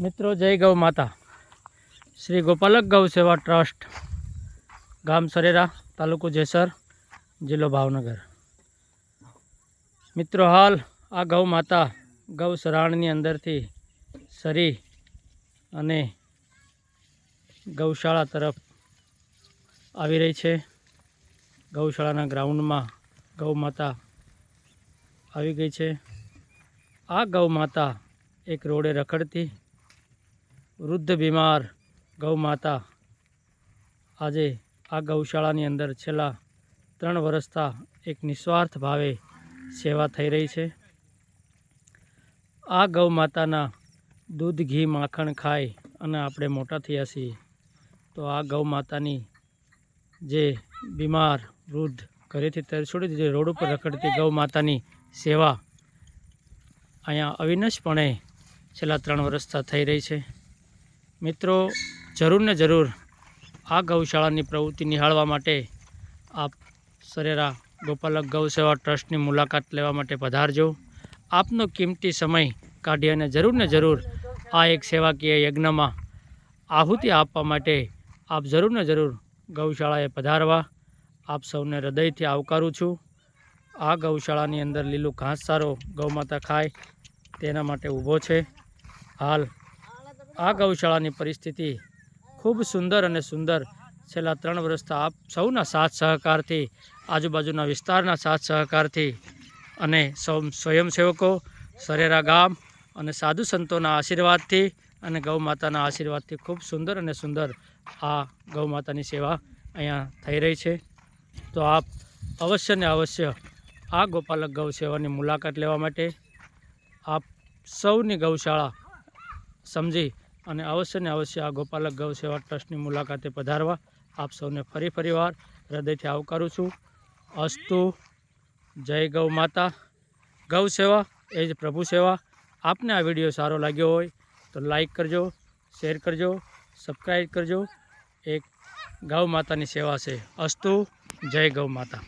मित्रों जय गौ माता। श्री गोपालक गौ सेवा ट्रस्ट, गाम सरेरा, तालुको जेसर, जिल्लो भावनगर। मित्रों हाल आ गौ माता गौ सराणनी अंदरथी सरी अने गौशाला तरफ आवी रही है। गौशाला ग्राउंड में गौ माता आई गई है। आ गौ माता एक रोडे रखड़ती वृद्ध बीमार गौ माता आजे आ गौशाला अंदर छेल्ला 3 वर्षथा एक निस्वार्थ भावे सेवा थई रही है। आ गौ माताना दूध घी माखण खाई अने आपणे मोटा थया छीए तो आ गौ मातानी जे बीमार वृद्ध घरेथी तरछोड़ी जे रोड पर रखड़ती गौ मातानी सेवा अहींया अविनाशपणे छेल्ला 3 वर्षथा थई रही है। मित्रों जरूर ने जरूर आ गौशाला प्रवृत्ति निहाळवा माटे आप सरेरा गोपालक गौ सेवा ट्रस्ट की मुलाकात लेवा माटे पधारजो। आपनो कीमती समय काढी अने जरूर ने जरूर आ एक सेवाकीय यज्ञ में आहुति आपवा माटे आप जरूर ने जरूर गौशालाए पधारवा आप सौने हृदयथी आवकारूँ छूँ। आ गौशाला अंदर लीलू घासचारो गौ माता खाय तेना माटे ऊभो छे। हाल आ गौशाला परिस्थिति खूब सुंदर अने सुंदर छेल्ला 3 वर्षथा आप सौना साथ सहकार थी आजूबाजूना विस्तारना साथ सहकार थी अने स्वयंसेवको सरेरा गाम अने साधु संतोना आशीर्वाद थी अने गौ माताना आशीर्वाद थी खूब सुंदर अने सुंदर आ गौ मातानी सेवा अहींया थई रही है। तो आप अवश्य ने अवश्य आ गोपालक गौ सेवानी मुलाकात लेवा माटे आप सौनी गौशाला समझी अने अवश्य ने अवश्य आ गोपालक गौ सेवा ट्रस्टनी मुलाकाते पधारवा आप सौने फरी वार हृदयथी आवकारूँ छूँ। अस्तु। जय गौ माता। गौ सेवा एज प्रभु सेवा। आपने आ विडियो सारो लाग्यो होय तो लाइक करजो, शेर करजो, सब्सक्राइब करजो। एक गौ मातानी सेवा से। अस्तु। जय गौ माता।